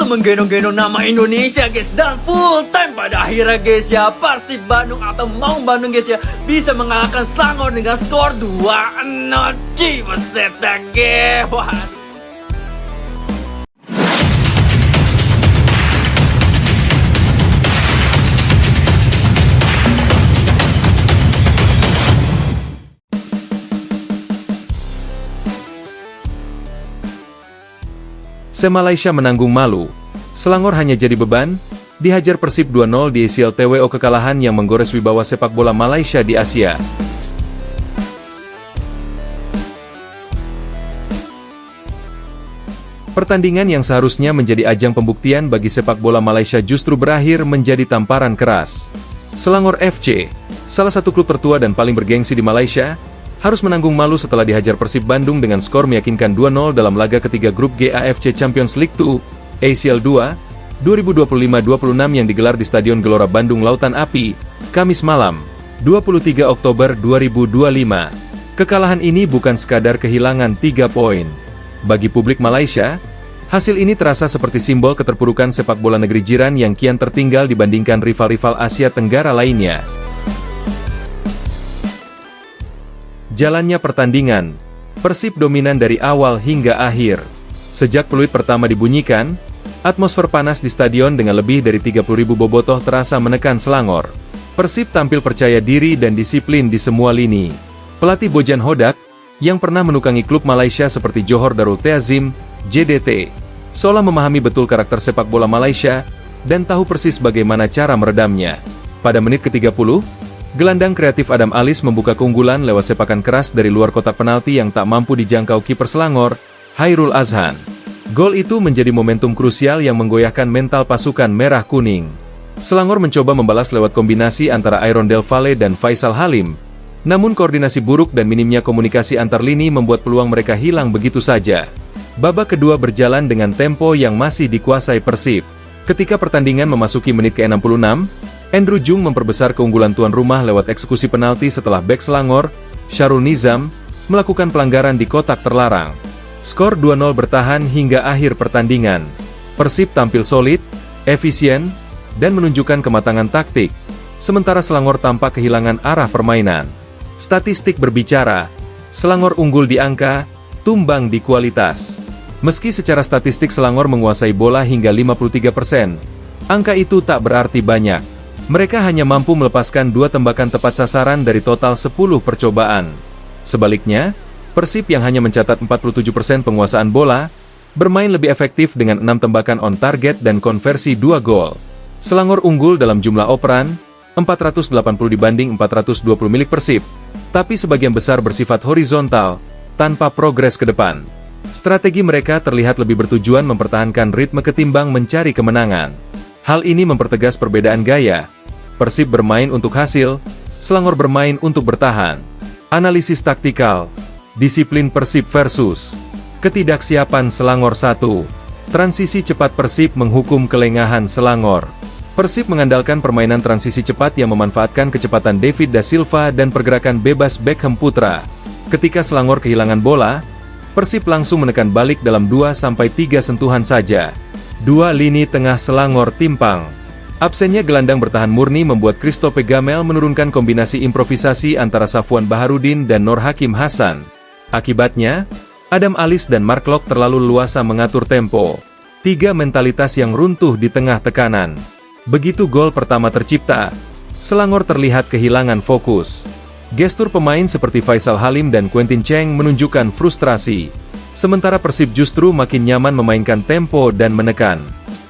menggendong-gendong nama Indonesia guys. Dan full time pada akhirnya guys ya, Persib Bandung atau Maung Bandung guys ya bisa mengalahkan Selangor dengan skor 2-0. Buset dah guys. Wah. Se-Malaysia menanggung malu, Selangor hanya jadi beban, dihajar Persib 2-0 di ACL TWO, kekalahan yang menggores wibawa sepak bola Malaysia di Asia. Pertandingan yang seharusnya menjadi ajang pembuktian bagi sepak bola Malaysia justru berakhir menjadi tamparan keras. Selangor FC, salah satu klub tertua dan paling bergengsi di Malaysia, harus menanggung malu setelah dihajar Persib Bandung dengan skor meyakinkan 2-0 dalam laga ketiga grup G AFC Champions League 2, ACL 2, 2025-26 yang digelar di Stadion Gelora Bandung Lautan Api, Kamis malam, 23 Oktober 2025. Kekalahan ini bukan sekadar kehilangan 3 poin. Bagi publik Malaysia, hasil ini terasa seperti simbol keterpurukan sepak bola negeri jiran yang kian tertinggal dibandingkan rival-rival Asia Tenggara lainnya. Jalannya pertandingan, Persib dominan dari awal hingga akhir. Sejak peluit pertama dibunyikan, atmosfer panas di stadion dengan lebih dari 30.000 bobotoh terasa menekan Selangor. Persib tampil percaya diri dan disiplin di semua lini. Pelatih Bojan Hodak, yang pernah menukangi klub Malaysia seperti Johor Darul Ta'zim, JDT, seolah memahami betul karakter sepak bola Malaysia, dan tahu persis bagaimana cara meredamnya. Pada menit ke-30, gelandang kreatif Adam Alis membuka keunggulan lewat sepakan keras dari luar kotak penalti yang tak mampu dijangkau kiper Selangor, Hairul Azhan. Gol itu menjadi momentum krusial yang menggoyahkan mental pasukan merah kuning. Selangor mencoba membalas lewat kombinasi antara Aaron Del Valle dan Faisal Halim. Namun koordinasi buruk dan minimnya komunikasi antar lini membuat peluang mereka hilang begitu saja. Babak kedua berjalan dengan tempo yang masih dikuasai Persib. Ketika pertandingan memasuki menit ke-66, Andrew Jung memperbesar keunggulan tuan rumah lewat eksekusi penalti setelah bek Selangor, Syarul Nizam, melakukan pelanggaran di kotak terlarang. Skor 2-0 bertahan hingga akhir pertandingan. Persib tampil solid, efisien, dan menunjukkan kematangan taktik, sementara Selangor tampak kehilangan arah permainan. Statistik berbicara, Selangor unggul di angka, tumbang di kualitas. Meski secara statistik Selangor menguasai bola hingga 53%, angka itu tak berarti banyak. Mereka hanya mampu melepaskan 2 tembakan tepat sasaran dari total 10 percobaan. Sebaliknya, Persib yang hanya mencatat 47% penguasaan bola, bermain lebih efektif dengan 6 tembakan on target dan konversi 2 gol. Selangor unggul dalam jumlah operan, 480 dibanding 420 milik Persib, tapi sebagian besar bersifat horizontal, tanpa progres ke depan. Strategi mereka terlihat lebih bertujuan mempertahankan ritme ketimbang mencari kemenangan. Hal ini mempertegas perbedaan gaya. Persib bermain untuk hasil, Selangor bermain untuk bertahan. Analisis taktikal, disiplin Persib versus ketidaksiapan Selangor 1. Transisi cepat Persib menghukum kelengahan Selangor. Persib mengandalkan permainan transisi cepat yang memanfaatkan kecepatan David Da Silva dan pergerakan bebas Beckham Putra. Ketika Selangor kehilangan bola, Persib langsung menekan balik dalam 2-3 sentuhan saja. 2 lini tengah Selangor timpang. Absennya gelandang bertahan murni membuat Christophe Gamel menurunkan kombinasi improvisasi antara Safwan Baharudin dan Nur Hakim Hasan. Akibatnya, Adam Alis dan Mark Locke terlalu leluasa mengatur tempo. 3 mentalitas yang runtuh di tengah tekanan. Begitu gol pertama tercipta, Selangor terlihat kehilangan fokus. Gestur pemain seperti Faisal Halim dan Quentin Cheng menunjukkan frustrasi. Sementara Persib justru makin nyaman memainkan tempo dan menekan.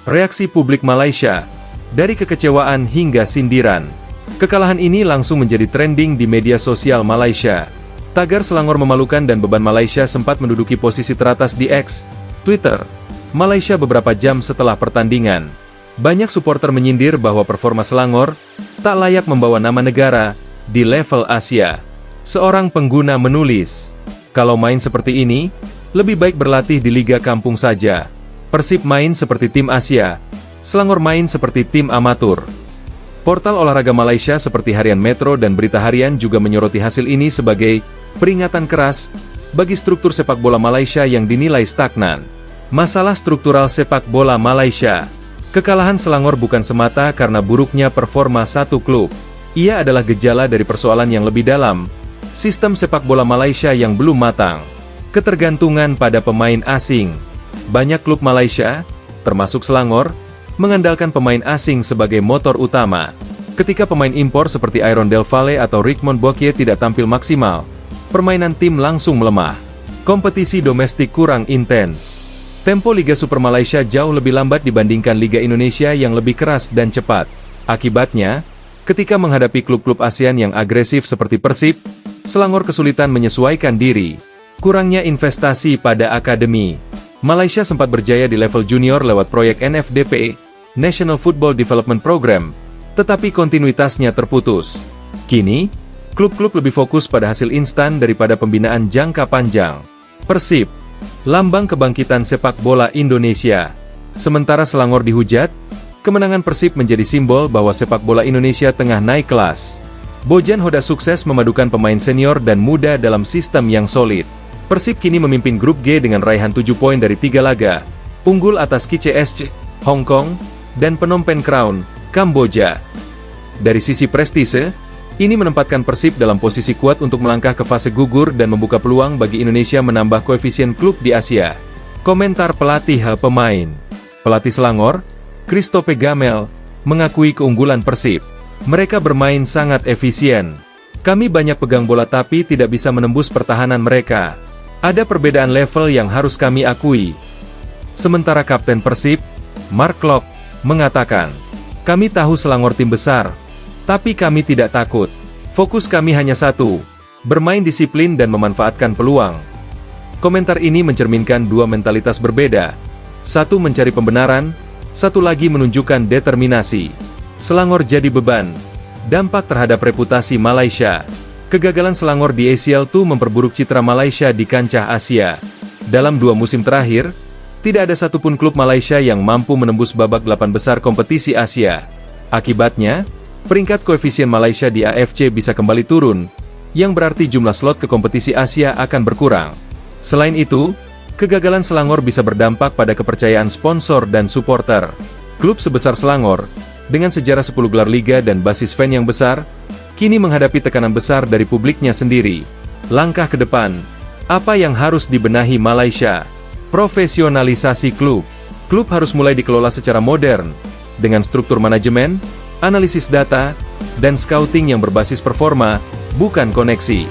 Reaksi publik Malaysia, dari kekecewaan hingga sindiran. Kekalahan ini langsung menjadi trending di media sosial Malaysia. Tagar Selangor memalukan dan beban Malaysia sempat menduduki posisi teratas di X, Twitter, Malaysia beberapa jam setelah pertandingan. Banyak supporter menyindir bahwa performa Selangor tak layak membawa nama negara di level Asia. Seorang pengguna menulis, "Kalau main seperti ini, lebih baik berlatih di Liga Kampung saja. Persib main seperti tim Asia, Selangor main seperti tim amatur." Portal olahraga Malaysia seperti Harian Metro dan Berita Harian juga menyoroti hasil ini sebagai peringatan keras bagi struktur sepak bola Malaysia yang dinilai stagnan. Masalah struktural sepak bola Malaysia. Kekalahan Selangor bukan semata karena buruknya performa satu klub. Ia adalah gejala dari persoalan yang lebih dalam, sistem sepak bola Malaysia yang belum matang, ketergantungan pada pemain asing. Banyak klub Malaysia, termasuk Selangor, mengandalkan pemain asing sebagai motor utama. Ketika pemain impor seperti Aaron Del Valle atau Rickmond Bokye tidak tampil maksimal, permainan tim langsung melemah. Kompetisi domestik kurang intens. Tempo Liga Super Malaysia jauh lebih lambat dibandingkan Liga Indonesia yang lebih keras dan cepat. Akibatnya, ketika menghadapi klub-klub ASEAN yang agresif seperti Persib, Selangor kesulitan menyesuaikan diri. Kurangnya investasi pada akademi. Malaysia sempat berjaya di level junior lewat proyek NFDP, National Football Development Program, tetapi kontinuitasnya terputus. Kini, klub-klub lebih fokus pada hasil instan daripada pembinaan jangka panjang. Persib, lambang kebangkitan sepak bola Indonesia. Sementara Selangor dihujat, kemenangan Persib menjadi simbol bahwa sepak bola Indonesia tengah naik kelas. Bojan Hoda sukses memadukan pemain senior dan muda dalam sistem yang solid. Persib kini memimpin grup G dengan raihan 7 poin dari 3 laga, unggul atas KCSC, Hong Kong, dan Phnom Penh Crown, Kamboja. Dari sisi prestise, ini menempatkan Persib dalam posisi kuat untuk melangkah ke fase gugur dan membuka peluang bagi Indonesia menambah koefisien klub di Asia. Komentar pelatih pemain. Pelatih Selangor, Christophe Gamel, mengakui keunggulan Persib. Mereka bermain sangat efisien. Kami banyak pegang bola tapi tidak bisa menembus pertahanan mereka. Ada perbedaan level yang harus kami akui. Sementara Kapten Persib, Mark Klok, mengatakan, kami tahu Selangor tim besar, tapi kami tidak takut. Fokus kami hanya satu, bermain disiplin dan memanfaatkan peluang. Komentar ini mencerminkan dua mentalitas berbeda. Satu mencari pembenaran, satu lagi menunjukkan determinasi. Selangor jadi beban. Dampak terhadap reputasi Malaysia. Kegagalan Selangor di ACL II memperburuk citra Malaysia di kancah Asia. Dalam 2 musim terakhir, tidak ada satupun klub Malaysia yang mampu menembus babak 8 besar kompetisi Asia. Akibatnya, peringkat koefisien Malaysia di AFC bisa kembali turun, yang berarti jumlah slot ke kompetisi Asia akan berkurang. Selain itu, kegagalan Selangor bisa berdampak pada kepercayaan sponsor dan supporter. Klub sebesar Selangor, dengan sejarah 10 gelar liga dan basis fan yang besar, kini menghadapi tekanan besar dari publiknya sendiri. Langkah ke depan, apa yang harus dibenahi Malaysia? Profesionalisasi klub. Klub harus mulai dikelola secara modern, dengan struktur manajemen, analisis data, dan scouting yang berbasis performa, bukan koneksi.